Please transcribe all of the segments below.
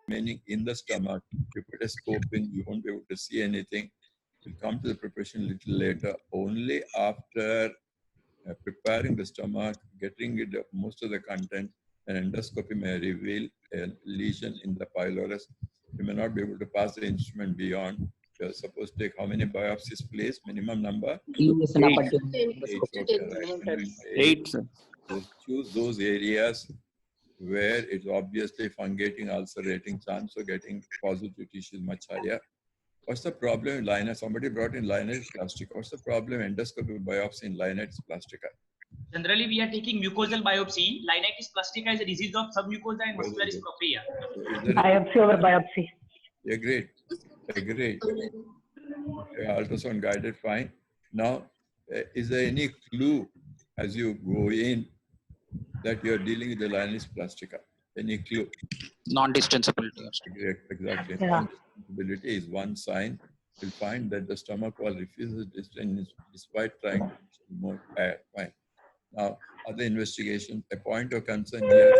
remaining in the stomach. You put a scope in, you won't be able to see anything. We'll come to the preparation a little later. Only after preparing the stomach, getting rid of most of the content, an endoscopy may reveal a lesion in the pylorus. You may not be able to pass the instrument beyond. You're supposed to take how many biopsies, please? Minimum number? 8. 8. Okay, right. 8, sir. So choose those areas where it's obviously fungating, ulcerating, chance of getting positive tissue is much higher. What's the problem in Linus? Somebody brought in Linus plastica. What's the problem endoscopic biopsy in Linus plastica? Generally, we are taking mucosal biopsy. Linitis plastica is a disease of submucosa and muscularis propria. Biopsy over biopsy. Agreed. Agreed. Ultrasound guided, fine. Now, is there any clue as you go in that you are dealing with the Linus plastica? Any clue? Non-distensibility. Exactly. Yeah. Non-distensibility is one sign. You'll find that the stomach wall refuses distance despite trying to move air. Fine. Now, other investigation, a point of concern here,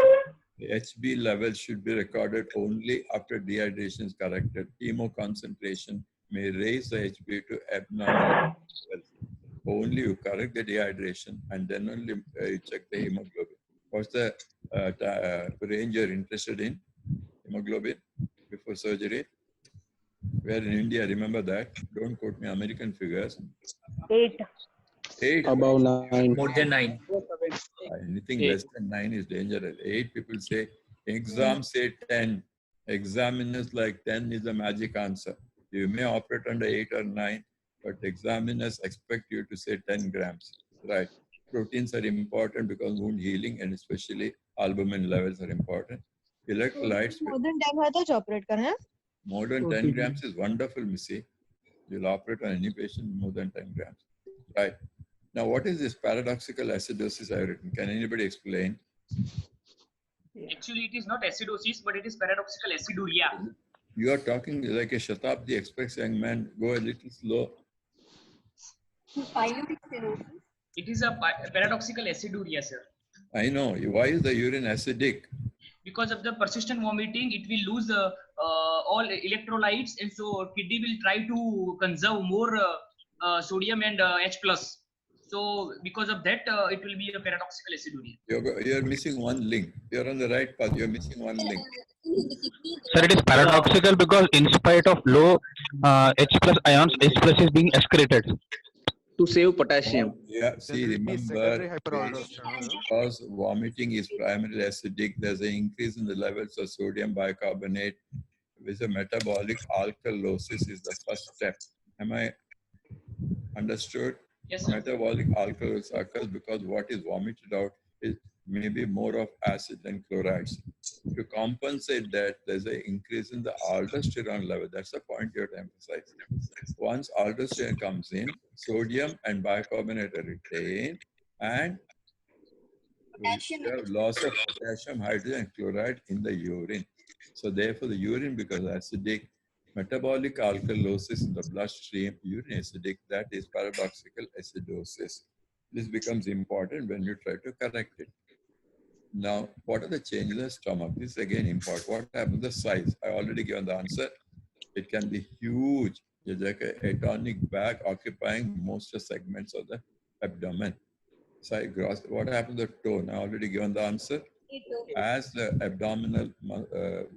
the HB level should be recorded only after dehydration is corrected. Hemo concentration may raise the HB to abnormal levels. Only you correct the dehydration and then only you check the hemoglobin. What's the range you're interested in? Hemoglobin before surgery? We're in India, remember that. Don't quote me American figures. 8. 8. Above 9. More than 9. Anything 8. less than 9 is dangerous. 8 people say, exams say 10. Examiners like 10 is the magic answer. You may operate under 8 or 9, but examiners expect you to say 10 grams. Right. Proteins are important because wound healing and especially albumin levels are important. Electrolytes. More than 10 है तो operate करना है? More than 10 grams is wonderful, Missy. You'll operate on any patient more than 10 grams. Right. Now, what is this paradoxical acidosis I've written? Can anybody explain? Actually, it is not acidosis, but it is paradoxical aciduria. You are talking like a Shatabdi Express young man. Go a little slow. It is a paradoxical aciduria, sir. I know. Why is the urine acidic? Because of the persistent vomiting, it will lose all electrolytes, and so kidney will try to conserve more sodium and H+. So because of that, it will be a paradoxical aciduria. You're missing one link. You're on the right path. You're missing one link. Sir, it is paradoxical because in spite of low H plus ions, H plus is being excreted. To save potassium. Yeah, see, remember, because vomiting is primarily acidic, there's an increase in the levels of sodium bicarbonate, which a metabolic alkalosis is the first step. Am I understood? Yes, sir. Metabolic alkalosis occurs because what is vomited out is maybe more of acid than chlorides. To compensate that, there's an increase in the aldosterone level. That's the point you have to emphasize. Once aldosterone comes in, sodium and bicarbonate are retained, and we have loss of potassium, hydrogen, and chloride in the urine. So therefore, the urine becomes acidic. Metabolic alkalosis in the bloodstream, urine acidic, that is paradoxical acidosis. This becomes important when you try to correct it. Now, what are the changes in the stomach? This is again important. What happens to the size? I already given the answer. It can be huge. It's like a atonic bag occupying most of the segments of the abdomen. So what happens to the tone? I already given the answer. As the abdominal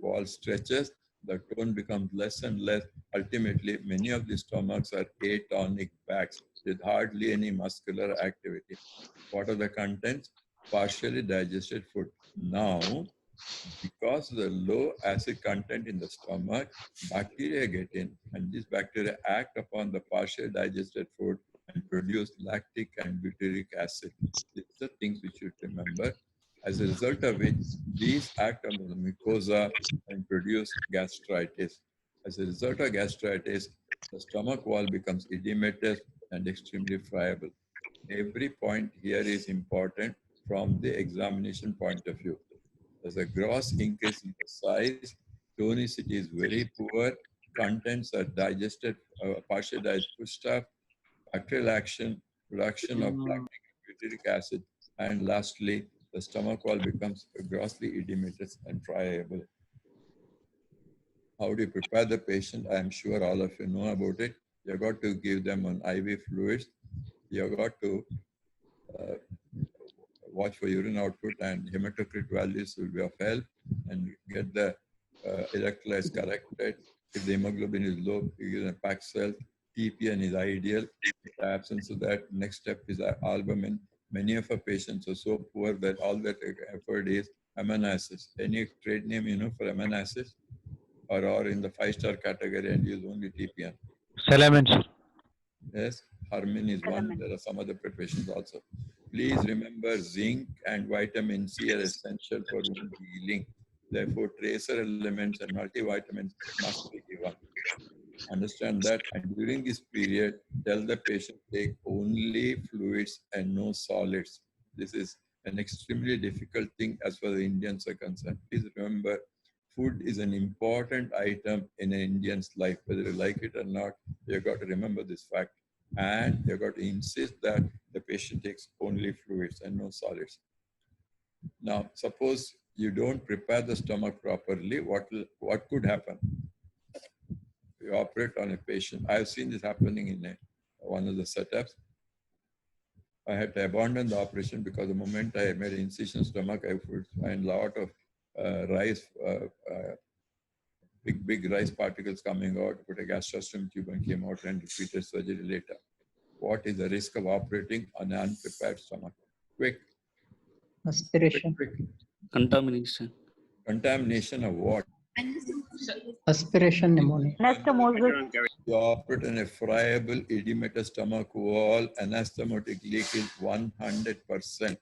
wall stretches, the tone becomes less and less. Ultimately, many of the stomachs are atonic bags with hardly any muscular activity. What are the contents? Partially digested food. Now, because of the low acid content in the stomach, bacteria get in, and these bacteria act upon the partially digested food and produce lactic and butyric acid. These are the things we should remember. As a result of which, these act on the mucosa and produce gastritis. As a result of gastritis, the stomach wall becomes edematous and extremely friable. Every point here is important from the examination point of view. There's a gross increase in the size, tonicity is very poor, contents are digested, partially digested stuff, bacterial action, production of lactic and butyric acid, and lastly, the stomach wall becomes grossly edematous and friable. How do you prepare the patient? I'm sure all of you know about it. You got to give them an IV fluids. You got to uh, watch for urine output, and hematocrit values will be of help, and get the electrolytes corrected. If the hemoglobin is low, you give them Paxil. TPN is ideal. In the absence of that, next step is albumin. Many of our patients are so poor that all that effort is amino acids. Any trade name you know for amino acids, or in the 5-star category and use only TPN? Salamin, sir. Yes, Harmin is one. There are some other preparations also. Please remember zinc and vitamin C are essential for wound healing. Therefore, tracer elements and multivitamins must be given. Understand that. And during this period, tell the patient take only fluids and no solids. This is an extremely difficult thing as far as the Indians are concerned. Please remember, food is an important item in an Indian's life. Whether you like it or not, you've got to remember this fact. And you've got to insist that the patient takes only fluids and no solids. Now, suppose you don't prepare the stomach properly, what could happen? You operate on a patient. I've seen this happening in one of the setups. I had to abandon the operation because the moment I made an incision stomach, I would find a lot of rice, big rice particles coming out, put a gastrostomy tube and came out and repeated surgery later. What is the risk of operating on an unprepared stomach? Quick. Aspiration. Quick. Contamination. Contamination of what? Aspiration pneumonia. Anastomosis. You operate on a friable edematous stomach wall, anastomotic leak is 100%.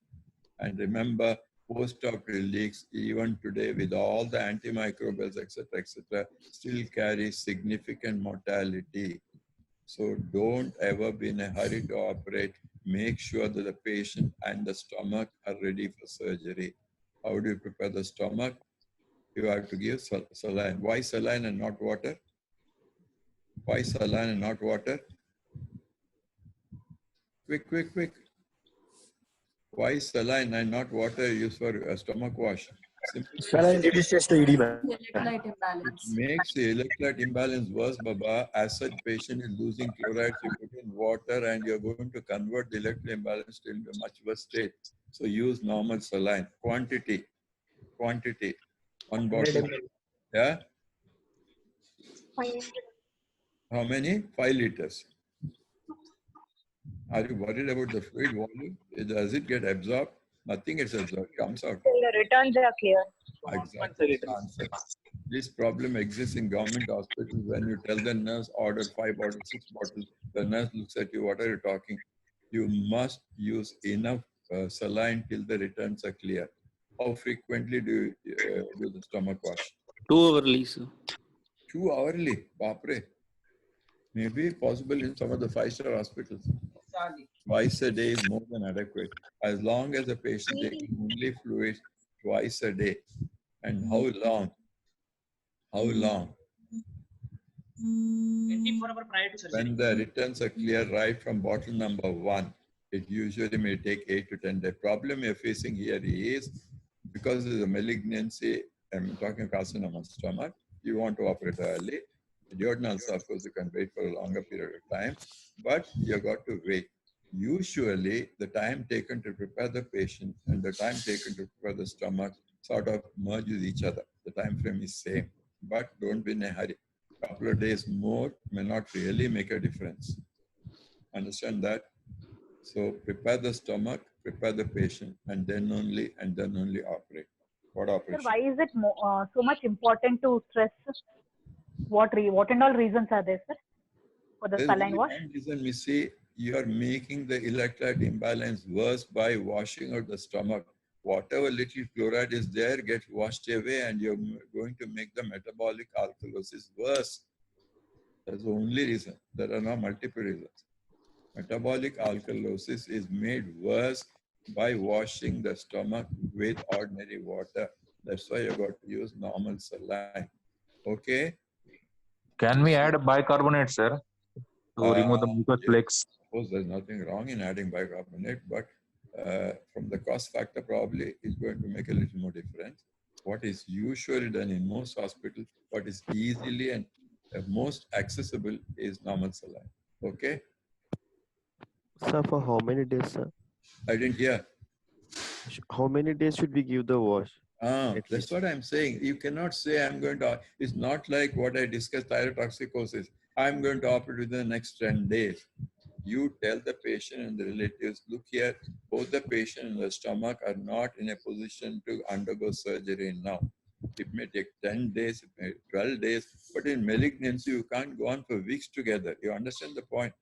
And remember, post-operative leaks, even today with all the antimicrobials, etc., still carry significant mortality. So don't ever be in a hurry to operate. Make sure that the patient and the stomach are ready for surgery. How do you prepare the stomach? You have to give saline. Why saline and not water? Why saline and not water? Quick. Why saline and not water used for stomach wash? Simple. Saline reduces just the edema. It makes the electrolyte imbalance worse, Baba. As such, patient is losing chlorides, you put in water and you're going to convert the electrolyte imbalance to a much worse state. So use normal saline. Quantity. 1 bottle. Yeah? How many? 5 liters. Are you worried about the fluid volume? Does it get absorbed? Nothing gets absorbed, comes out. The returns are clear. Exactly. Answer. This problem exists in government hospitals. When you tell the nurse order 5 bottles, 6 bottles, the nurse looks at you, what are you talking? You must use enough saline till the returns are clear. How frequently do you do the stomach wash? 2 hourly, sir. 2 hourly, Bapre. Maybe possible in some of the 5-star hospitals. Twice a day is more than adequate. As long as the patient taking only fluids twice a day. And how long? How long? 24 hours prior to surgery. When the returns are clear right from bottle number 1, it usually may take 8 to 10 days. The problem you're facing here is because of the malignancy, I'm talking carcinoma stomach, you want to operate early. Duodenal, of course, you can wait for a longer period of time, but you got to wait. Usually, the time taken to prepare the patient and the time taken to prepare the stomach sort of merge with each other. The time frame is same, but don't be in a hurry. Couple of days more may not really make a difference. Understand that? So prepare the stomach, prepare the patient, and then only operate. What Sir, operation? why is it so much important to stress? What and all reasons are there, sir, for the There's saline only wash? one reason we see you are making the electrolyte imbalance worse by washing out the stomach. Whatever little chloride is there gets washed away and you're going to make the metabolic alkalosis worse. That's the only reason. There are now multiple reasons. Metabolic alkalosis is made worse by washing the stomach with ordinary water. That's why you got to use normal saline. Okay? Can we add bicarbonate, sir, to remove the mucus Yes. flakes? Of course, there's nothing wrong in adding bicarbonate, but from the cost factor, probably is going to make a little more difference. what is usually done in most hospitals, what is easily and most accessible is normal saline. Okay? Sir, for how many days, sir? I didn't hear. How many days should we give the wash? At That's least. what I'm saying. You cannot say I'm going to, it's not like what I discussed, thyrotoxicosis. I'm going to operate within the next 10 days. You tell the patient and the relatives, look here, both the patient and the stomach are not in a position to undergo surgery now. It may take 10 days, it may 12 days, but in malignancy, you can't go on for weeks together. You understand the point?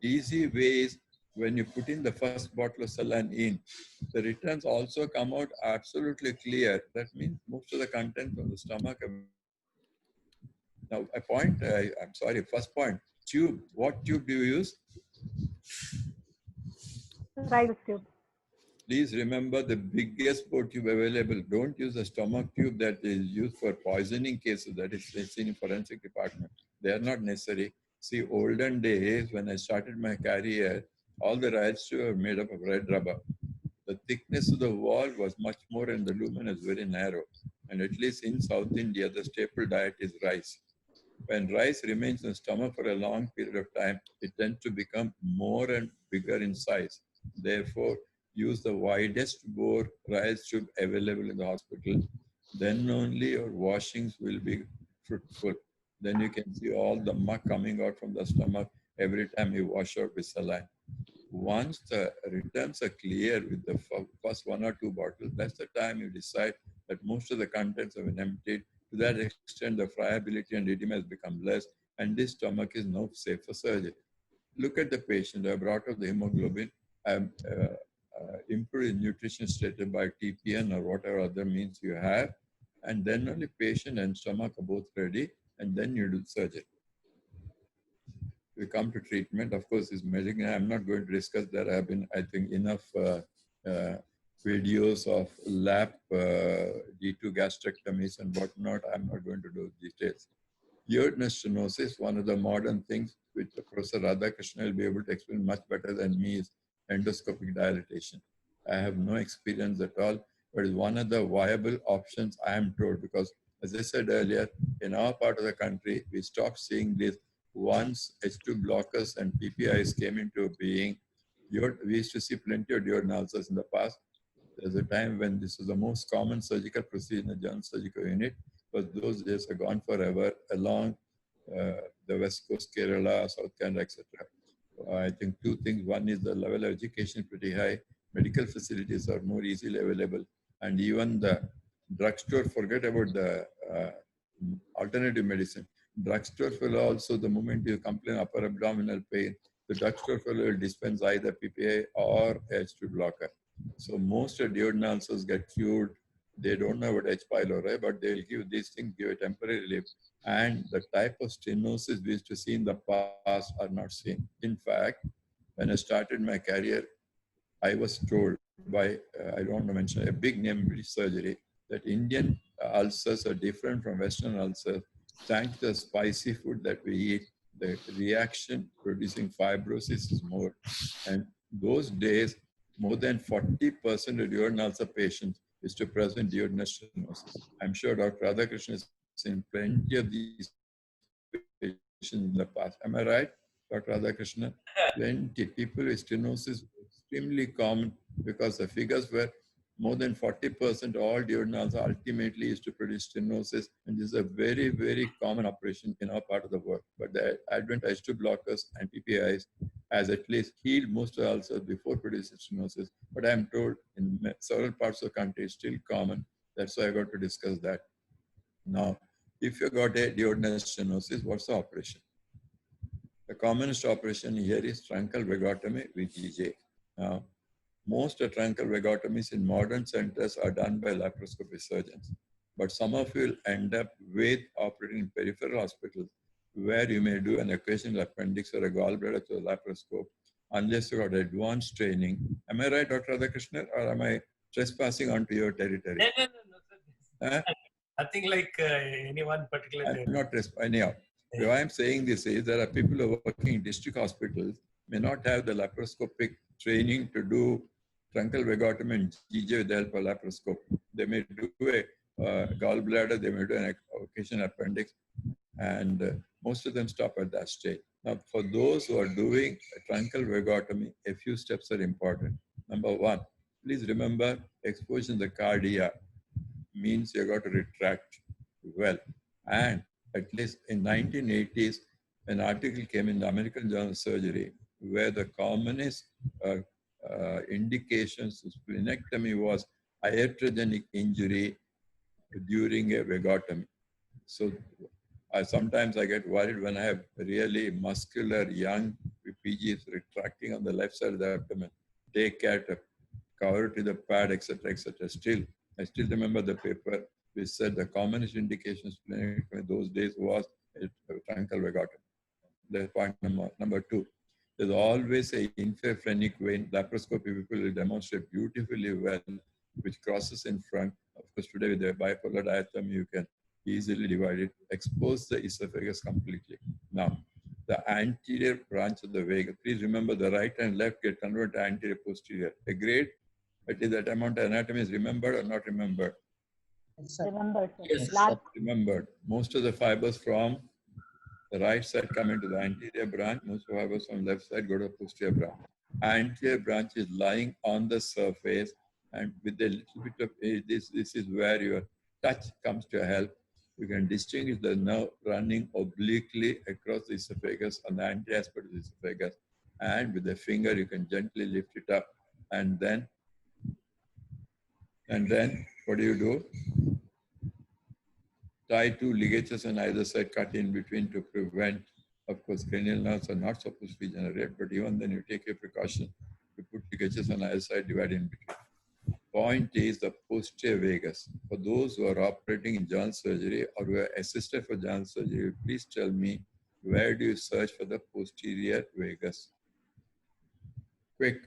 Easy way is when you put in the first bottle of saline in, the returns also come out absolutely clear. That means most of the content from the stomach. Now, I'm sorry, first point, tube. What tube do you use? Right tube. Please remember the biggest port tube available. Don't use a stomach tube that is used for poisoning cases, that is seen in forensic department. They are not necessary. See, olden days, when I started my career, all the rides were made up of red rubber. The thickness of the wall was much more and the lumen is very narrow. And at least in South India, the staple diet is rice. When rice remains in the stomach for a long period of time, it tends to become more and bigger in size. Therefore, use the widest bore rice tube available in the hospital. Then only your washings will be fruitful. Then you can see all the muck coming out from the stomach every time you wash out with saline. Once the returns are clear with the first 1 or 2 bottles, that's the time you decide that most of the contents have been emptied. To that extent, the friability and edema has become less, and this stomach is now safe for surgery. Look at the patient. I brought up the hemoglobin. I'm improved nutrition stated by TPN or whatever other means you have, and then only patient and stomach are both ready, and then you do surgery. We come to treatment. Of course, is malignant. I'm not going to discuss that. There have been, I think, enough videos of lap D2 gastrectomies and whatnot. I'm not going to do details. Duodenal stenosis, one of the modern things which Professor Radhakrishnan will be able to explain much better than me, is endoscopic dilatation. I have no experience at all, but it's one of the viable options, I am told, because as I said earlier, in our part of the country, we stopped seeing this once H2 blockers and PPIs came into being. We used to see plenty of duodenal ulcers in the past. There's a time when this was the most common surgical procedure in the general surgical unit, but those days are gone forever along the West Coast, Kerala, South Canada, etc. I think 2 things. One is the level of education is pretty high. Medical facilities are more easily available. And even the drugstore, forget about the alternative medicine. Drugstore will also, the moment you complain upper abdominal pain, the drugstore will dispense either PPI or H2 blocker. So most duodenal ulcers get cured. They don't know about H. pylori, but they'll give these things, give a temporary relief. And the type of stenosis we used to see in the past are not seen. In fact, when I started my career, I was told by, I don't want to mention a big name British surgery, that Indian ulcers are different from Western ulcers. Thanks to the spicy food that we eat, the reaction producing fibrosis is more. And those days, more than 40% of duodenal ulcer patients is to present duodenal stenosis. I'm sure Dr. Radhakrishnan has seen plenty of these patients in the past. Am I right, Dr. Radhakrishnan? Plenty. People with stenosis were extremely common because the figures were more than 40% all duodenals ultimately is to produce stenosis, and this is a very, very common operation in our part of the world. But the advent of H2 blockers and PPIs has at least healed most of the ulcers before producing stenosis. But I'm told in several parts of the country it's still common. That's why I got to discuss that. Now, if you got a duodenal stenosis, what's the operation? The commonest operation here is truncal vagotomy with GJ. Now, most truncal vagotomies in modern centers are done by laparoscopy surgeons, but some of you will end up with operating in peripheral hospitals where you may do an occasional appendix or a gallbladder to a laparoscope unless you got advanced training. Am I right, Dr. Radhakrishnan, or am I trespassing onto your territory? No, sir. Nothing like any one particular. I'm not trespassing. Anyhow, why I'm saying this is there are people who are working in district hospitals may not have the laparoscopic training to do truncal vagotomy and GJ with the help of laparoscope. They may do a gallbladder, they may do an occasional appendix, and most of them stop at that stage. Now, for those who are doing a truncal vagotomy, a few steps are important. Number one, please remember exposure in the cardia means you got to retract well. And at least in 1980s, an article came in the American Journal of Surgery where the commonest indications of splenectomy was iatrogenic injury during a vagotomy. So sometimes I get worried when I have really muscular young PGs retracting on the left side of the abdomen. Take care to cover it with a pad, etc., etc. Still, I still remember the paper which said the commonest indications in those days was truncal vagotomy. That's point number two. There's always a infraphrenic vein. Laparoscopy people will demonstrate beautifully well, which crosses in front. Of course, today with the bipolar diathermy, you can easily divide it, expose the esophagus completely. Now, the anterior branch of the vagus. Please remember the right and left get converted to anterior posterior. Agreed? But is that amount of anatomy is remembered or not remembered? Remembered. Yes, remembered. Most of the fibers from the right side come into the anterior branch. Most of the fibers from left side go to the posterior branch. Anterior branch is lying on the surface, and with a little bit of this is where your touch comes to help. You can distinguish the nerve running obliquely across the esophagus on the anterior aspect of the esophagus, and with the finger you can gently lift it up, and then what do? Tie two ligatures on either side, cut in between to prevent. Of course, cranial nerves are not supposed to degenerate, but even then you take a precaution. You put ligatures on either side, divide in between. Point is the posterior vagus. For those who are operating in general surgery or who are assisted for general surgery, please tell me, where do you search for the posterior vagus? Quick.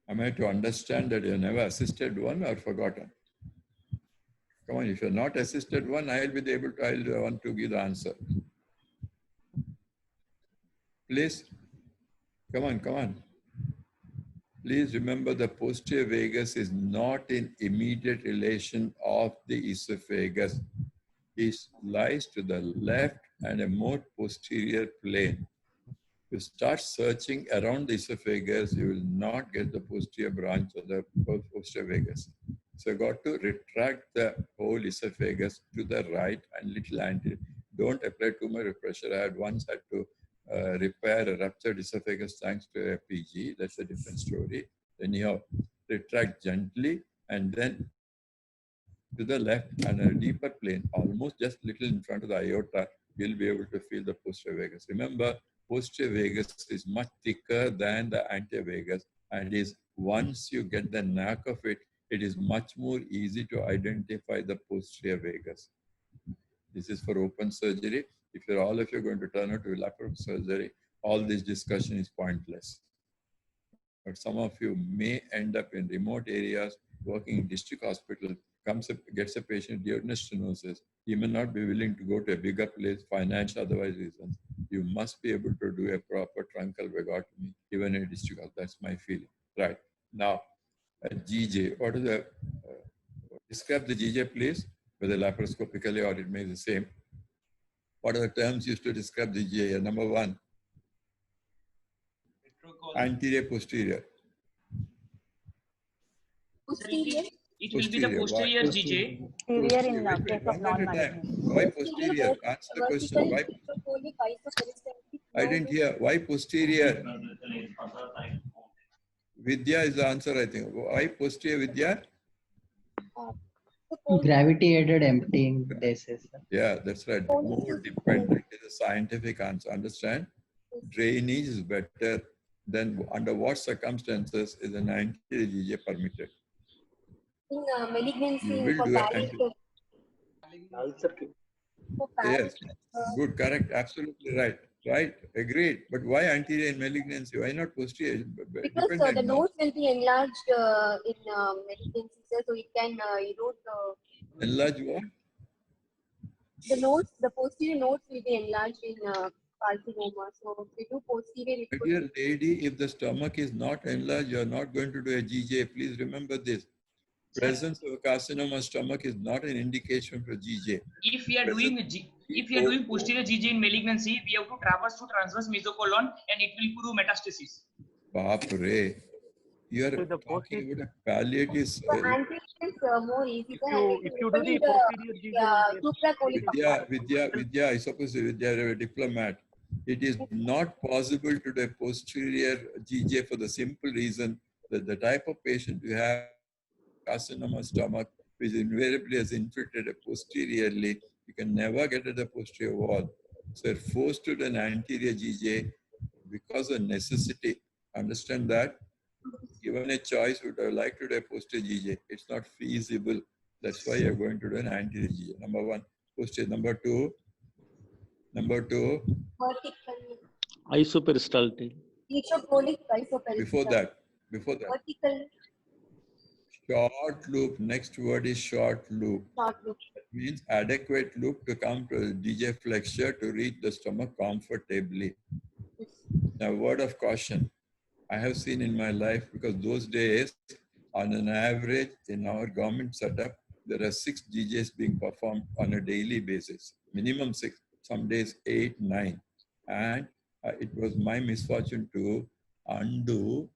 Am I to understand that you never assisted one or forgotten? Come on, if you're not assisted one, I'll be able to, I'll want to give the answer. Please, come on. Please remember the posterior vagus is not in immediate relation of the esophagus. It lies to the left and a more posterior plane. You start searching around the esophagus, you will not get the posterior branch of the posterior vagus. So you got to retract the whole esophagus to the right and little anterior. Don't apply too much pressure. I had once had to repair a ruptured esophagus thanks to a PG. That's a different story. Anyhow, retract gently and then to the left and a deeper plane, almost just little in front of the aorta, you'll be able to feel the posterior vagus. Remember, posterior vagus is much thicker than the anterior vagus, and is once you get the knack of it, it is much more easy to identify the posterior vagus. This is for open surgery. If you're all of you are going to turn out to laparoscopic surgery, all this discussion is pointless. But some of you may end up in remote areas, working in district hospital, gets a patient duodenal stenosis. You may not be willing to go to a bigger place, financial, otherwise reasons. You must be able to do a proper truncal vagotomy, even in a district hospital. That's my feeling. Right. Now, GJ, what is the, describe the GJ, please, whether laparoscopically or it may be the same. What are the terms used to describe the GJ? Number one, anterior, posterior. Posterior. It will be the posterior GJ. Posterior in Wait, case of one at a time. non-malignant. Why posterior? Answer the question. Why? I didn't hear. Why posterior? Vidya is the answer, I think. Why posterior, Vidya? Gravity aided emptying basis. Yeah, that's right. More dependent is a scientific answer. Understand? Drainage is better than under what circumstances is an anterior GJ permitted? In malignancy, You will for do palliative. Yes, good, correct, absolutely right. Right, agreed. But why anterior in malignancy? Why not posterior? Because the nodes will be enlarged in malignancy, so it can erode the. Enlarge what? The nodes, the posterior nodes will be enlarged in carcinoma. So if we do posterior, it could. Dear lady, if the stomach is not enlarged, you are not going to do a GJ. Please remember this. presence of carcinoma stomach is not an indication for GJ. If we are doing posterior GJ in malignancy, we have to traverse to transverse mesocolon and it will prove metastasis. Baapre. You are the talking about a palliative. So anterior is more easy. If you do the posterior GJ, Vidya, I suppose Vidya, you're a diplomat. It is not possible to do a posterior GJ for the simple reason that the type of patient you have carcinoma stomach, which invariably has infiltrated posteriorly, you can never get at the posterior wall. So you're forced to do an anterior GJ because of necessity. Understand that? Given a choice, would I like to do a posterior GJ? It's not feasible. That's why you're going to do an anterior GJ. Number one, posterior. Number two, vertical. Isoperistaltic. Before that, vertical. Short loop. Next word is short loop. Short loop. That means adequate loop to come to the DJ flexure to reach the stomach comfortably. Now, word of caution. I have seen in my life, because those days, on an average, in our government setup, there are 6 GJs being performed on a daily basis. Minimum 6, some days 8, 9. And it was my misfortune to undo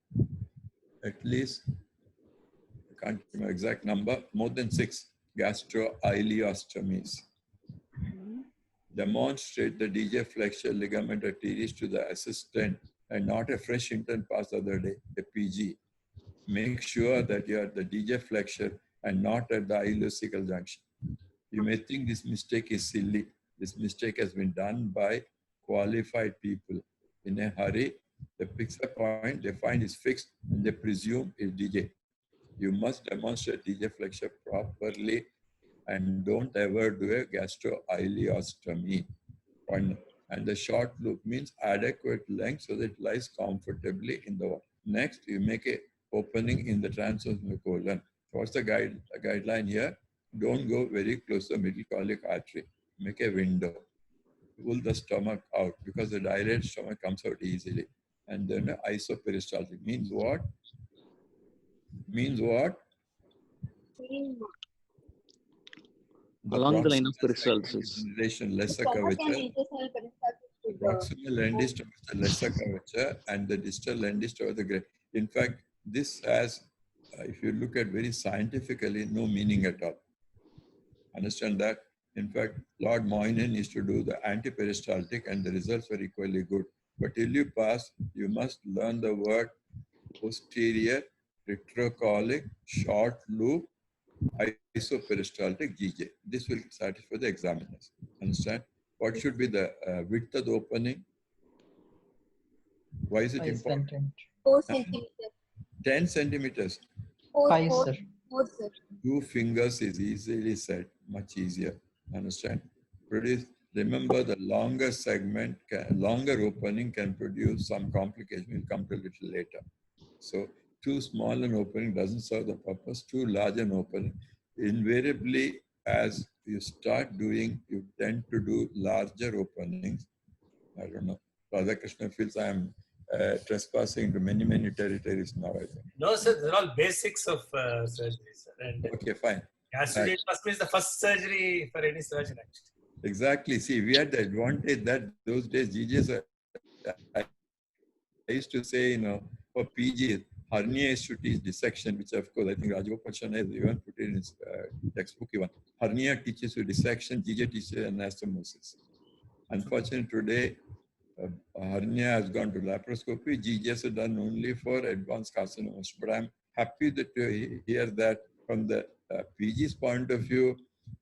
at least, I can't remember exact number, more than 6 gastrojejunostomies. Demonstrate the DJ flexure ligament arteries to the assistant and not a fresh intern pass the other day, a PG. Make sure that you are at the DJ flexure and not at the ileocecal junction. You may think this mistake is silly. This mistake has been done by qualified people. In a hurry, they fix a point, they find it's fixed, and they presume it's DJ. You must demonstrate DJ flexure properly and don't ever do a gastroileostomy. And the short loop means adequate length so that it lies comfortably in the wall. Next, you make a opening in the transverse colon. What's the guideline here? Don't go very close to the middle colic artery. Make a window. Pull the stomach out because the dilated stomach comes out easily. And then the isoperistaltic means what? Means what? Along the line of peristalsis. Lesser curvature. Proximal end is towards the lesser curvature and the distal end is towards the greater. In fact, this has, if you look at very scientifically, no meaning at all. Understand that? In fact, Lord Moynihan used to do the antiperistaltic and the results were equally good. But till you pass, you must learn the word posterior, retrocolic, short loop, isoperistaltic GJ. This will satisfy the examiners. Understand? What should be the width of the opening? Why is it important? 4 centimeters. 10 centimeters. 5, sir. 4, sir. 2 fingers is easily said, much easier. Understand? Remember, the longer segment, longer opening can produce some complication. We'll come to a little later. So, too small an opening doesn't serve the purpose. Too large an opening. Invariably, as you start doing, you tend to do larger openings. I don't know. Radhakrishna feels I am trespassing into many territories now, I think. No, sir, they're all basics of surgery, sir. And okay, fine. Gastrojejunostomy is the first surgery for any surgeon, actually. Exactly. See, we had the advantage that those days GJs, I used to say, for PG, hernia is to teach dissection, which of course I think Rajgopal has even put it in his textbook even. Hernia teaches you dissection, GJ teaches anastomosis. Unfortunately, today, hernia has gone to laparoscopy, GJs are done only for advanced carcinomas. But I'm happy that to hear that from the PG's point of view,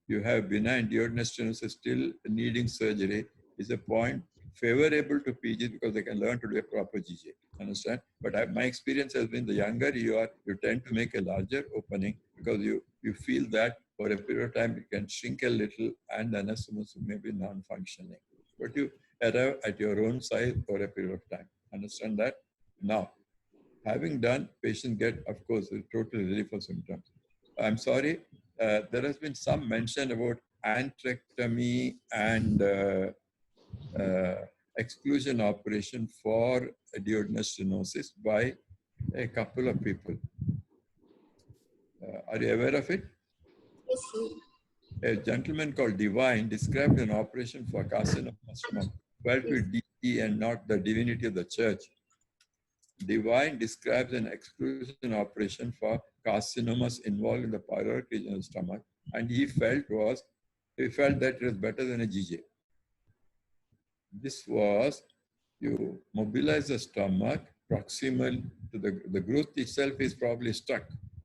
you have benign duodenal stenosis still needing surgery is a point favorable to PGs because they can learn to do a proper GJ. Understand? But my experience has been the younger you are, you tend to make a larger opening because you feel that for a period of time it can shrink a little and the anastomosis may be non-functioning. But you arrive at your own size for a period of time. Understand that? Now, having done, patients get, of course, a total relief of symptoms. I'm sorry, there has been some mention about antrectomy and exclusion operation for duodenal stenosis by a couple of people. Are you aware of it? Yes, sir. A gentleman called Divine described an operation for carcinoma stomach, felt with DE and not the divinity of the church. Divine describes an exclusion operation for carcinomas involved in the pyloric region of the stomach, and he felt that it was better than a GJ. This was, you mobilize the stomach proximal to the growth itself is probably stuck.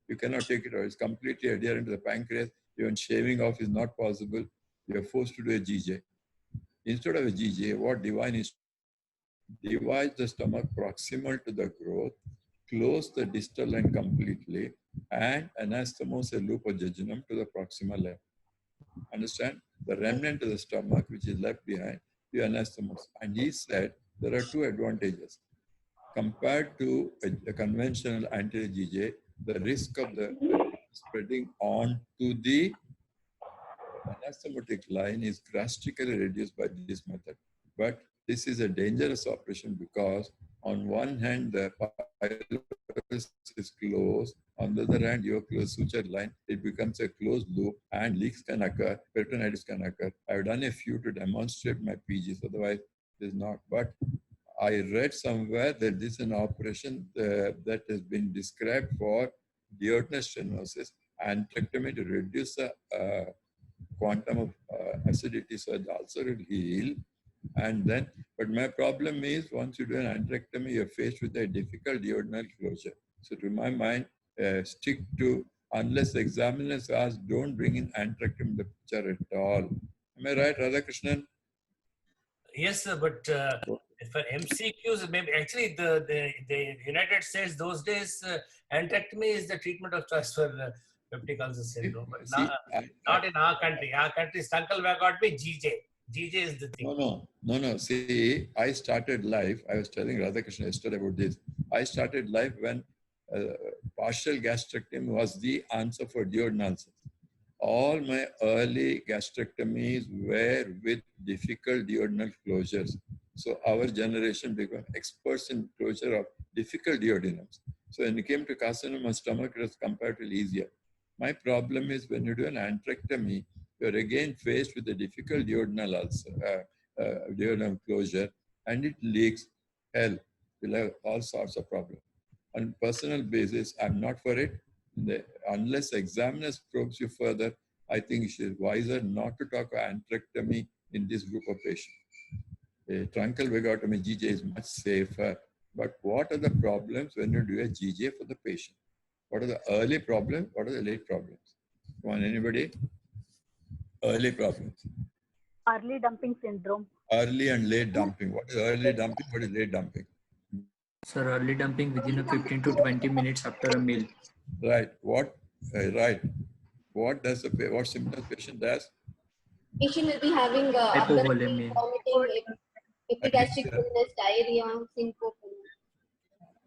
You cannot take it out. It's completely adherent to the pancreas. Even shaving off is not possible. You are forced to do a GJ. Instead of a GJ, what Divine is, divide the stomach proximal to the growth, close the distal line completely, and anastomose a loop of jejunum to the proximal line. Understand? The remnant of the stomach, which is left behind, you anastomose. And he said there are two advantages. Compared to a conventional anti-GJ, the risk of the spreading on to the anastomotic line is drastically reduced by this method. But this is a dangerous operation because on one hand, the pylorus is closed. On the other hand, your closed suture line, it becomes a closed loop and leaks can occur, peritonitis can occur. I've done a few to demonstrate my PGs, otherwise it is not. But I read somewhere that this is an operation that has been described for duodenal stenosis and antrectomy to reduce the quantum of acidity so the ulcer will heal. And then, but my problem is once you do an antrectomy, you're faced with a difficult duodenal closure. So to my mind, stick to, unless the examiners ask, don't bring in antrectomy in the picture at all. Am I right, Radhakrishnan? Yes, sir, but for MCQs, maybe actually the United States those days, antrectomy is the treatment of choice for peptic ulcer syndrome. But not in our country. Our country, Stankel Vagotomy, GJ. GJ is the thing. No. See, I started life. I was telling Radhakrishnan yesterday about this. I started life when partial gastrectomy was the answer for duodenal ulcers. All my early gastrectomies were with difficult duodenal closures. So our generation became experts in closure of difficult duodenums. So when it came to carcinoma stomach, it was comparatively easier. My problem is when you do an antrectomy, you're again faced with a difficult duodenal ulcer, duodenal closure, and it leaks. Hell, you'll have all sorts of problems. On personal basis, I'm not for it. Unless examiners probes you further, I think it's wiser not to talk about antrectomy in this group of patients. A truncal vagotomy GJ is much safer. But what are the problems when you do a GJ for the patient? What are the early problems? What are the late problems? Come on, anybody? Early problems. Early dumping syndrome. Early and late dumping. What is early dumping? What is late dumping? Sir, early dumping within a 15 to 20 minutes after a meal. Right. What? Right. What does what symptoms patient has? Patient will be having Hypovolemia. vomiting, epigastric illness, diarrhea, syncope.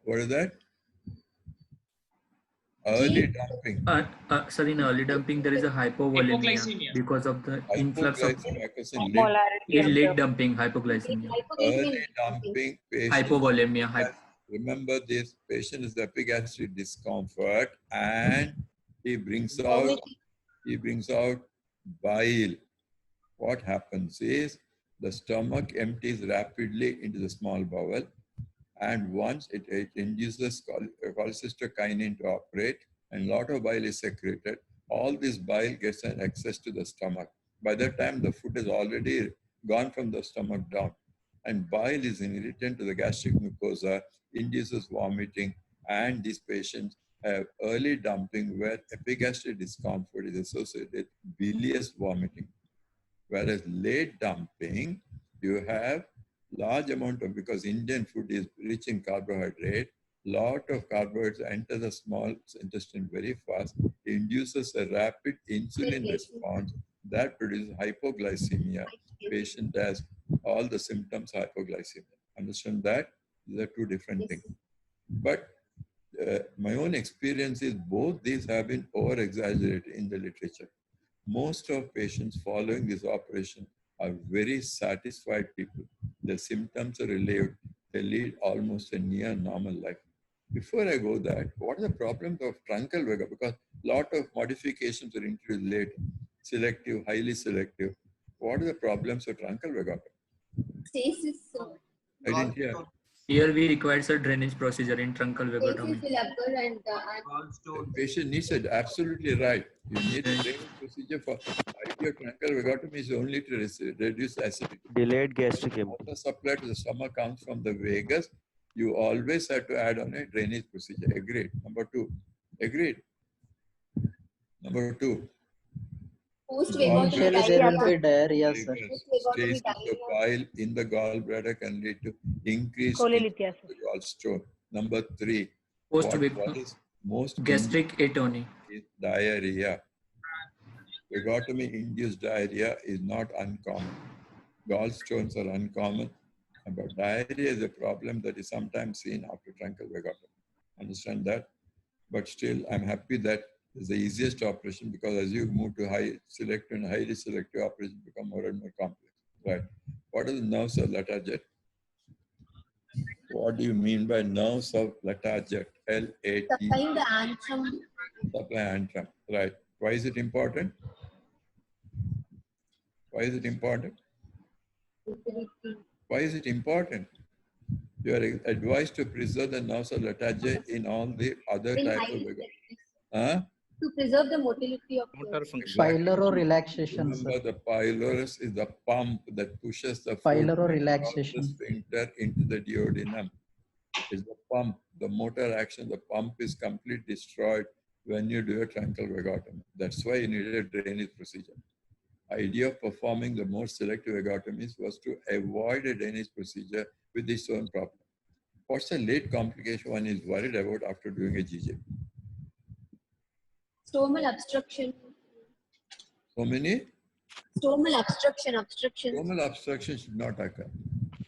What is that? Early dumping. Sir, in early dumping, there is a hypovolemia because of the influx of late dumping, hypoglycemia. Early dumping patient. Hypovolemia. Remember, this patient is epigastric discomfort and he brings out bile. What happens is the stomach empties rapidly into the small bowel, and once it induces cholecystokinin to operate, and a lot of bile is secreted. All this bile gets an access to the stomach. By that time, the food is already gone from the stomach down. And bile is an irritant to the gastric mucosa, induces vomiting, and these patients have early dumping where epigastric discomfort is associated with bilious vomiting. Whereas late dumping, you have large amount of, because Indian food is rich in carbohydrate, lot of carbohydrates enter the small intestine very fast, induces a rapid insulin response that produces hypoglycemia. Patient has all the symptoms of hypoglycemia. Understand that? These are two different things. But my own experience is both these have been over-exaggerated in the literature. Most of patients following this operation are very satisfied people. Their symptoms are relieved. They lead almost a near normal life. Before I go that, what are the problems of truncal vagotomy? Because a lot of modifications were introduced late, selective, highly selective. What are the problems with truncal vagotomy? Stasis. I didn't hear. Here we require a drainage procedure in truncal vagotomy. Stasis will occur and The patient needs it. Absolutely right. You need a drainage procedure for idea of truncal vagotomy is only to reduce acidity. Delayed gastric emptying. Water supply to the stomach comes from the vagus. You always have to add on a drainage procedure. Agreed. Number 2. Agreed. Number 2. Initially, there will be diarrhea, sir. Stasis of bile in the gallbladder can lead to increased gallstone. Number 3. What is most gastric atony is diarrhea. Vagotomy-induced diarrhea is not uncommon. Gallstones are uncommon, but diarrhea is a problem that is sometimes seen after truncal vagotomy. Understand that? But still, I'm happy that it's the easiest operation because as you move to high selective and highly selective operations become more and more complex. Right? What are the nerves of Latarjet? What do you mean by nerves of Latarjet? L-A-T. supplying the antrum. Supply antrum. Right. Why is it important? Why is it important? Why is it important? You are advised to preserve the nerves of Latarjet in all the other types of vagotomy. To preserve the motility of motor function. Pyloro relaxation. Remember, the pylorus is the pump that pushes the pyloro relaxation the sphincter into the duodenum. It's the pump, the motor action. The pump is completely destroyed when you do a truncal vagotomy. That's why you need a drainage procedure. Idea of performing the more selective vagotomies was to avoid a drainage procedure with its own problem. What's the late complication one is worried about after doing a GJ? stomal obstruction. So many? Stomal obstruction. Stomal obstruction should not occur.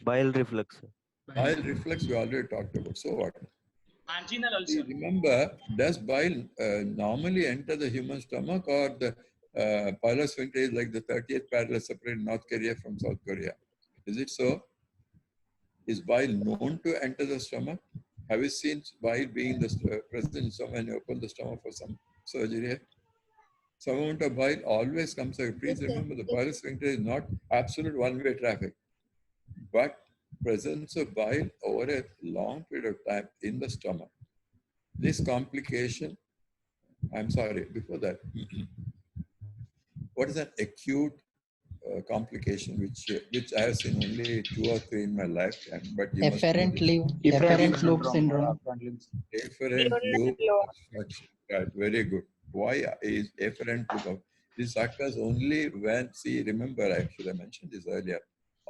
Bile reflux. Bile reflux we already talked about. So what? Marginal ulcer. Remember, does bile normally enter the human stomach or the pyloric sphincter is like the 30th parallel separate North Korea from South Korea? Is it so? Is bile known to enter the stomach? Have you seen bile being present in stomach when you open the stomach for some surgery? Some amount of bile always comes out. Please remember the pyloric sphincter is not absolute one-way traffic, but presence of bile over a long period of time in the stomach. This complication, I'm sorry, before that, what is an acute complication which I have seen only 2 or 3 in my lifetime, but you efferent loop syndrome. Efferent loop obstruction. Right, very good. Why is efferent loop? This occurs only when, see, remember, I should have mentioned this earlier.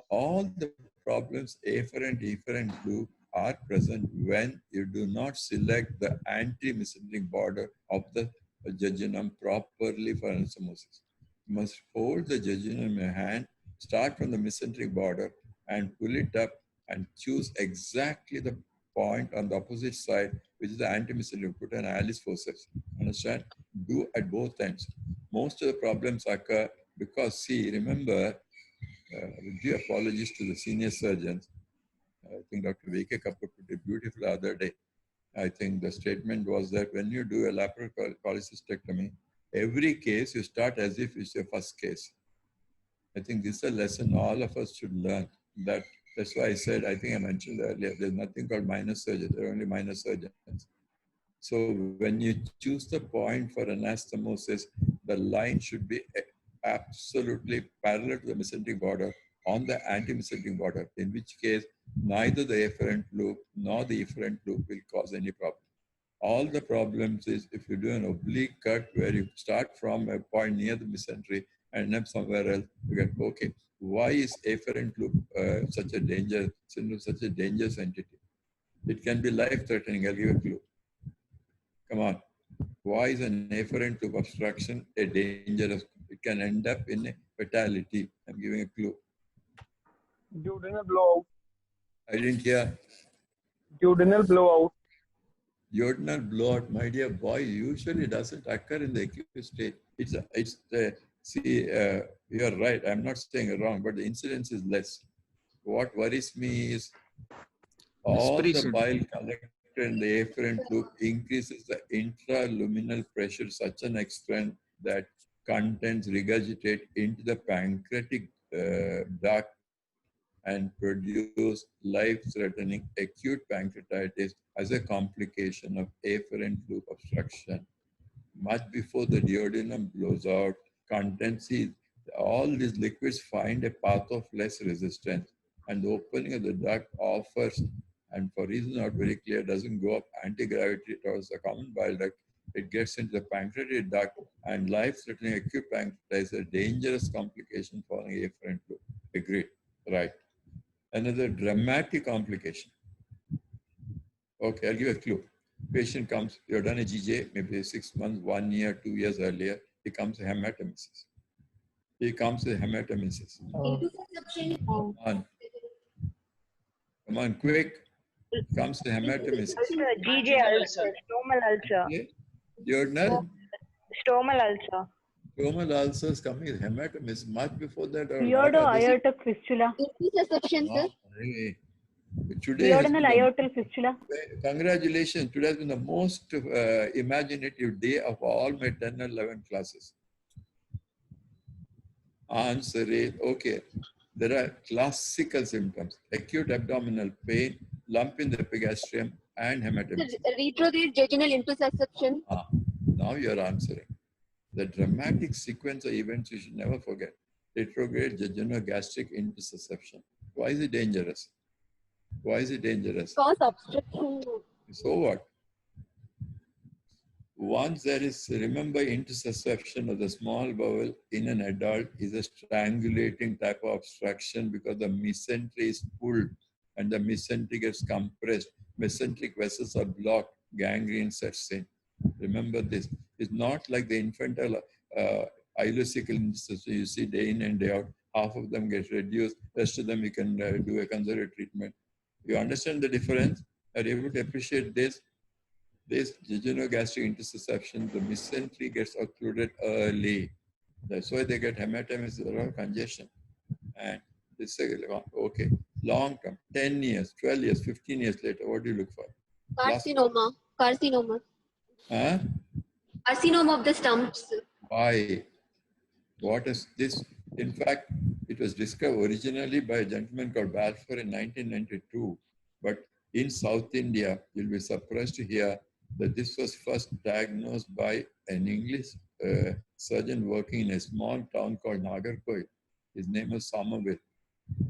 All the problems efferent loop are present when you do not select the anti-mesenteric border of the jejunum properly for anastomosis. You must hold the jejunum in your hand, start from the mesenteric border and pull it up and choose exactly the point on the opposite side, which is the anti-mesenteric. Put an Alice forceps. Understand? Do at both ends. Most of the problems occur because, see, remember, with due apologies to the senior surgeons, I think Dr. V.K. Kapoor put it beautiful the other day. I think the statement was that when you do a lateral cholecystectomy, every case you start as if it's your first case. I think this is a lesson all of us should learn. That's why I said, I think I mentioned earlier, there's nothing called minor surgeons, there are only minor surgeons. So when you choose the point for anastomosis, the line should be absolutely parallel to the mesenteric border on the anti-mesenteric border, in which case neither the efferent loop nor the efferent loop will cause any problem. All the problems is if you do an oblique cut where you start from a point near the mesentery and end up somewhere else, you get, okay, why is efferent loop such a dangerous entity? It can be life-threatening. I'll give a clue. Come on. Why is an efferent loop obstruction a dangerous? It can end up in a fatality. I'm giving a clue. Duodenal blowout. I didn't hear. Duodenal blowout. Duodenal blowout, my dear boy, usually doesn't occur in the acute state. You're right. I'm not saying wrong, but the incidence is less. What worries me is all the bile collected in the afferent loop increases the intraluminal pressure to such an extent that contents regurgitate into the pancreatic duct and produce life-threatening acute pancreatitis as a complication of afferent loop obstruction. Much before the duodenum blows out, contents, all these liquids find a path of less resistance, and the opening of the duct offers, and for reasons not very clear, doesn't go up anti-gravity towards the common bile duct. It gets into the pancreatic duct, and life-threatening acute pancreatitis is a dangerous complication following afferent loop. Agreed. Right. Another dramatic complication. Okay, I'll give a clue. Patient comes, you've done a GJ, maybe 6 months, 1 year, 2 years earlier. He comes with hematemesis. He comes with hematemesis. Come on, quick. Comes with hematemesis. GJ ulcer, stomal ulcer. Okay. Duodenal? Stomal ulcer. Stomal ulcers coming with hematemesis much before that. Aortic fistula. Really? Today Duodenal aortic fistula. Congratulations. Today has been the most imaginative day of all my 10 and 11 classes. Answer is, okay. There are classical symptoms: acute abdominal pain, lump in the epigastrium, and hematemesis. Retrograde jejunal intussusception. Now you are answering. The dramatic sequence of events you should never forget. Retrograde jejunal-gastric intussusception. Why is it dangerous? Why is it dangerous? Cause obstruction. So what? Once there is, remember, intussusception of the small bowel in an adult is a strangulating type of obstruction because the mesentery is pulled and the mesentery gets compressed. Mesenteric vessels are blocked, gangrene sets in. Remember this. It's not like the infantile ileocecal intussusception you see day in and day out. Half of them get reduced, rest of them you can do a conservative treatment. You understand the difference? Are you able to appreciate this? This jejunal-gastric intussusception, the mesentery gets occluded early. That's why they get hematemesis or congestion. And this is okay. Long term, 10 years, 12 years, 15 years later, what do you look for? Carcinoma. Carcinoma. Huh? Carcinoma of the stumps. Why? What is this? In fact, it was discovered originally by a gentleman called Balfour in 1992. But in South India, you'll be surprised to hear that this was first diagnosed by an English surgeon working in a small town called Nagarkoil. His name was Somerville.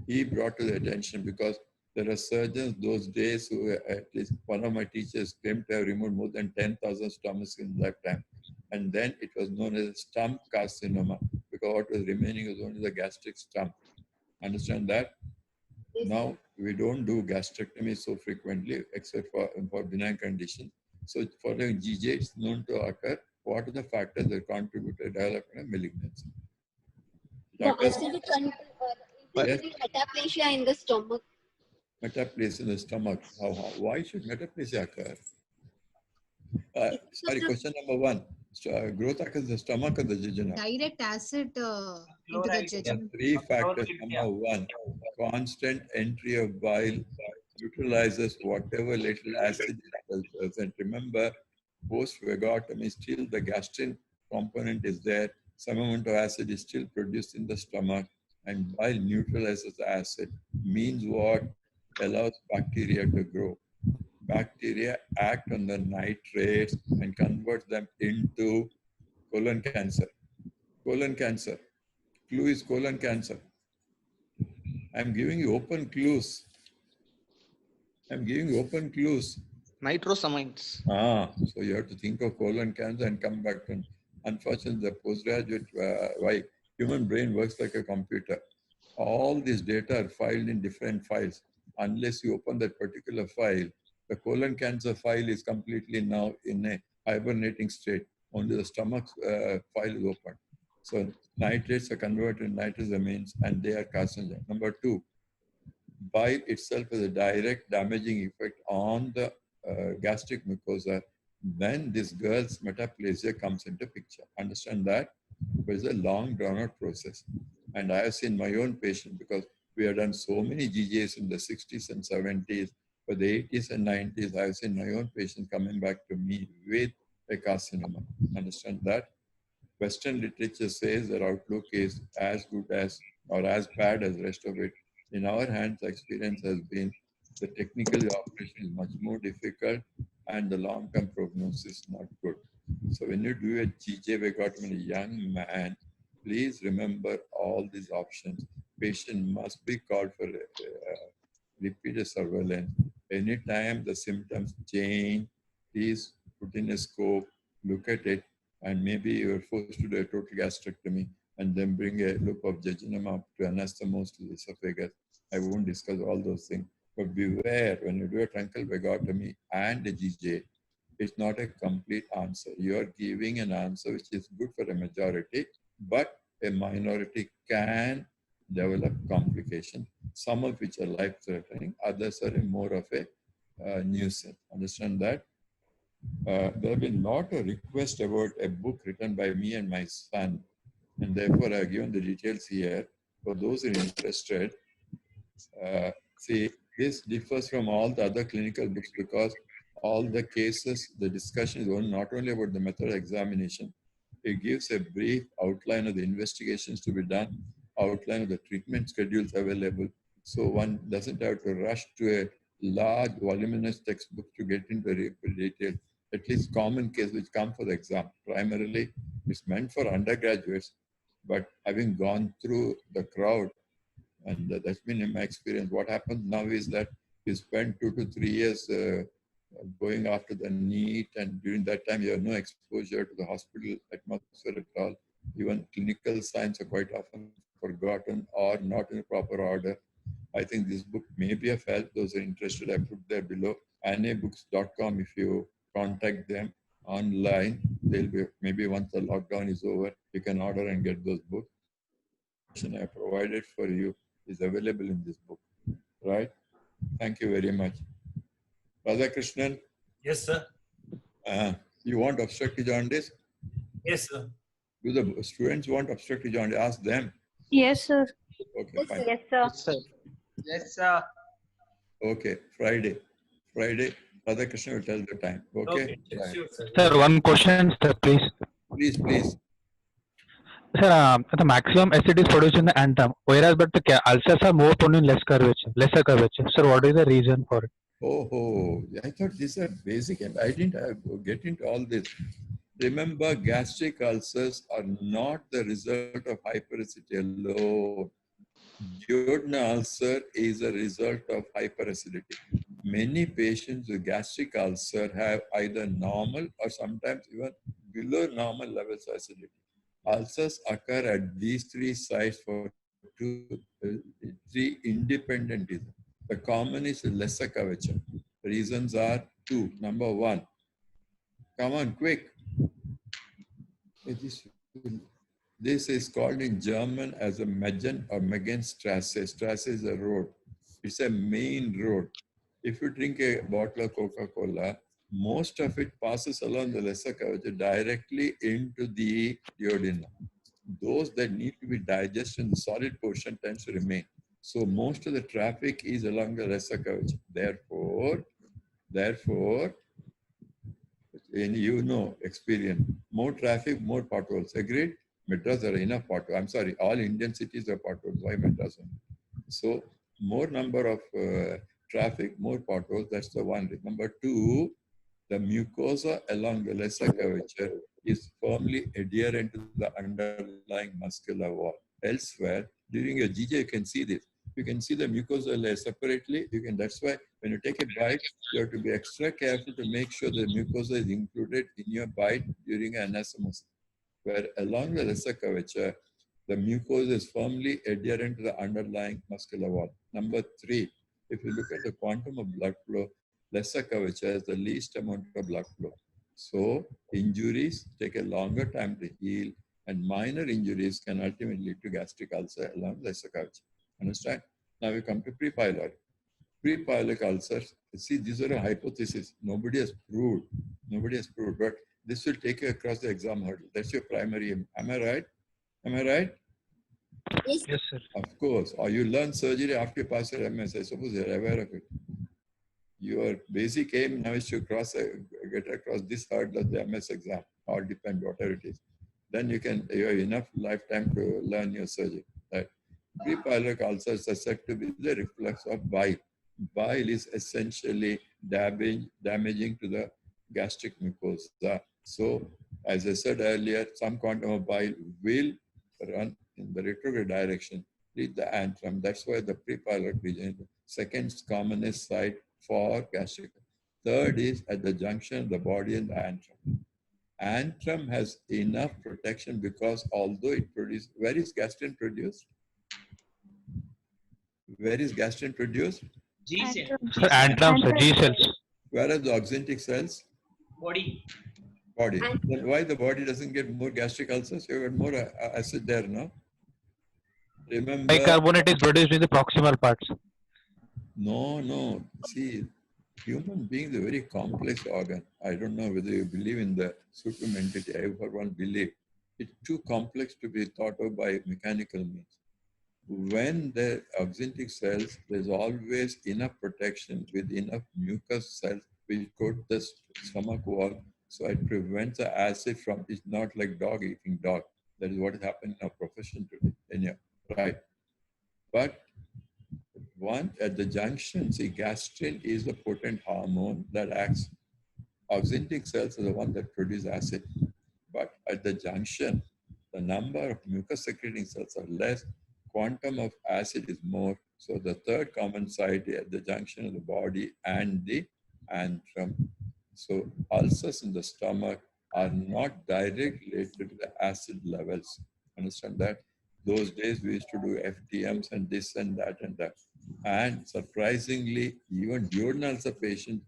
He brought to the attention because there are surgeons those days who, at least one of my teachers claimed to have removed more than 10,000 stomachs in lifetime. And then it was known as stump carcinoma because what was remaining was only the gastric stump. Understand that? Now, we don't do gastrectomy so frequently except for benign conditions. So following GJ, it's known to occur. What are the factors that contribute to development of malignancy? Metaplasia in the stomach. Metaplasia in the stomach. Why should metaplasia occur? Sorry, question number 1. Growth occurs in the stomach or the jejunum? Direct acid into the jejunum. 3 factors. Number 1, constant entry of bile neutralizes whatever little acid is present. Remember, post-vagotomy, still the gastrin component is there. Some amount of acid is still produced in the stomach, and bile neutralizes the acid. Means what? Allows bacteria to grow. Bacteria act on the nitrates and convert them into colon cancer. Colon cancer. Clue is colon cancer. I'm giving you open clues. Nitrosamines. So you have to think of colon cancer and come back to. Unfortunately, the postgraduate, why human brain works like a computer. All these data are filed in different files. Unless you open that particular file, the colon cancer file is completely now in a hibernating state. Only the stomach file is open. So nitrates are converted to nitrosamines and they are carcinogenic. Number 2, bile itself has a direct damaging effect on the gastric mucosa. Then this girl's metaplasia comes into picture. Understand that? But it's a long drawn out process. And I have seen my own patient because we have done so many GJs in the 60s and 70s For the 80s and 90s, I've seen my own patients coming back to me with a carcinoma. Understand that? Western literature says their outlook is as good as or as bad as the rest of it. In our hands, the experience has been the technical operation is much more difficult and the long-term prognosis is not good. So when you do a GJ vagotomy in a young man, please remember all these options. Patient must be called for repeated surveillance. Anytime the symptoms change, please put in a scope, look at it, and maybe you're forced to do a total gastrectomy and then bring a loop of jejunum up to anastomosis to the esophagus. I won't discuss all those things, but beware when you do a truncal vagotomy and a GJ, it's not a complete answer. You're giving an answer which is good for a majority, but a minority can develop complications, some of which are life-threatening, others are more of a nuisance. Understand that? There have been a lot of requests about a book written by me and my son, and therefore I've given the details here. For those who are interested, see, this differs from all the other clinical books because all the cases, the discussion is not only about the method of examination, it gives a brief outline of the investigations to be done, outline of the treatment schedules available. So one doesn't have to rush to a large voluminous textbook to get into detail. At least common case which come for the exam. Primarily, it's meant for undergraduates, but having gone through the crowd, and that's been in my experience, what happens now is that you spend 2 to 3 years going after the NEET, and during that time you have no exposure to the hospital atmosphere at all. Even clinical science are quite often forgotten or not in a proper order. I think this book may be of help. Those who are interested, I put there below. anabooks.com, if you contact them online, they'll be, maybe once the lockdown is over, you can order and get those books. I provided for you is available in this book, right? Thank you very much. Radhakrishnan? Yes, sir. You want obstructive jaundice? Yes, sir. Do the students want obstructive jaundice? Ask them. Yes, sir. Okay, fine. Yes, sir. Yes, sir. Yes, sir. Okay, Friday, Radhakrishnan will tell the time. Okay? Yes, sure, sir. Sir, one question, sir, please. Please. Sir, the maximum acid is produced in the antrum, whereas but the ulcers are more prone in lesser curvature. Sir, what is the reason for it? Oh, I thought these are basic, and I didn't get into all this. Remember, gastric ulcers are not the result of hyperacidity alone. Duodenal ulcer is a result of hyperacidity. Many patients with gastric ulcer have either normal or sometimes even below normal levels of acidity. Ulcers occur at these 3 sites for 3 independent reasons. The common is lesser curvature. Reasons are 2. Number 1. Come on, quick. This is called in German as a Megen or Megenstrasse. Strasse is a road. It's a main road. If you drink a bottle of Coca-Cola, most of it passes along the lesser curvature directly into the duodenum. Those that need to be digested in the solid portion tends to remain. So most of the traffic is along the lesser curvature. Therefore, and you know, experience, more traffic, more potholes. Agreed? Madras are enough potholes. I'm sorry, all Indian cities are potholes. Why Madras? So more number of traffic, more potholes. That's the one. Number 2, the mucosa along the lesser curvature is firmly adherent to the underlying muscular wall. Elsewhere, during a GJ, you can see this. You can see the mucosa layer separately. That's why when you take a bite, you have to be extra careful to make sure the mucosa is included in your bite during anastomosis. Where along the lesser curvature, the mucosa is firmly adherent to the underlying muscular wall. Number 3, if you look at the quantum of blood flow, lesser curvature has the least amount of blood flow. So injuries take a longer time to heal, and minor injuries can ultimately lead to gastric ulcer along lesser curvature. Understand? Now we come to prepyloric. Prepyloric ulcers, see, these are a hypothesis. Nobody has proved, but this will take you across the exam hurdle. That's your primary aim. Am I right? Yes, sir. Of course. Or you learn surgery after you pass your MS. I suppose you're aware of it. Your basic aim now is to get across this hurdle of the MS exam, or depend whatever it is. Then you have enough lifetime to learn your surgery. Right? Prepyloric ulcers are said to be the reflux of bile. Bile is essentially damaging to the gastric mucosa. So, as I said earlier, some quantum of bile will run in the retrograde direction, reach the antrum. That's why the prepyloric region is the second commonest site for gastric. Third is at the junction of the body and the antrum. Antrum has enough protection because although it produces, where is gastrin produced? Where is gastrin produced? G cell. Sir, antrum, sir, G cells. Where are the oxyntic cells? Body. Body. Then why the body doesn't get more gastric ulcers? You got more acid there, no? Remember. Bicarbonate is produced in the proximal parts. No. See, human being is a very complex organ. I don't know whether you believe in the supreme entity. I, for one, believe. It's too complex to be thought of by mechanical means. When the oxyntic cells, there's always enough protection with enough mucus cells which coat the stomach wall, so it prevents the acid from, it's not like dog eating dog. That is what is happening in our profession today. Anyhow, right? But one at the junction, see, gastrin is the potent hormone that acts. Oxyntic cells are the one that produce acid. But at the junction, the number of mucus secreting cells are less, quantum of acid is more. So the third common site at the junction of the body and the antrum. So ulcers in the stomach are not directly related to the acid levels. Understand that? Those days we used to do FTMs and this and that and that. And surprisingly, even duodenal ulcer patients,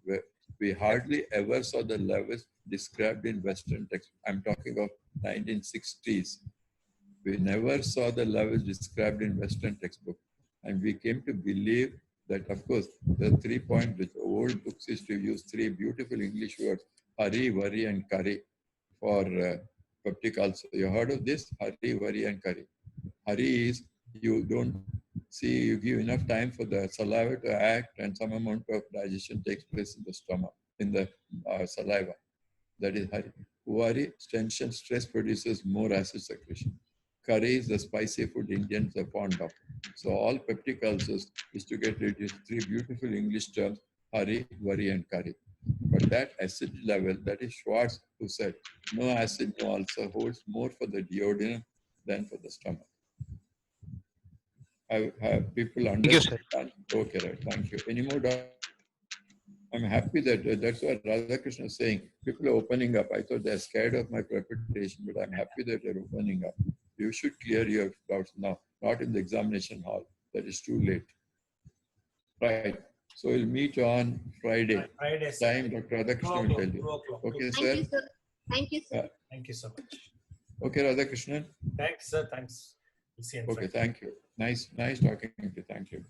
we hardly ever saw the levels described in Western text. I'm talking of 1960s. We never saw the levels described in Western textbook. And we came to believe that, of course, the 3 point, which old books used to use 3 beautiful English words, hari, worry, and curry for peptic ulcer. You heard of this? Hari, worry, and curry. Hari is you don't see, you give enough time for the saliva to act and some amount of digestion takes place in the stomach, in the saliva. That is hari. Worry, tension, stress produces more acid secretion. Curry is the spicy food Indians are fond of. So all peptic ulcers is to get rid of 3 beautiful English terms, hari, worry, and curry. But that acid level, that is Schwartz who said, no acid, no ulcer holds more for the duodenum than for the stomach. Have people understand? Okay, right. Thank you. Any more? I'm happy that that's what Radhakrishna is saying. People are opening up. I thought they're scared of my preparation, but I'm happy that they're opening up. You should clear your doubts now, not in the examination hall. That is too late. Right. So we'll meet on Friday. Friday, time Dr. Radhakrishna will tell you. Okay, sir. Thank you, sir. Thank you, sir. Thank you so much. Okay, Radhakrishnan. Thanks, sir. Thanks. We'll see you on Friday. Okay, thank you. Nice talking to you. Thank you.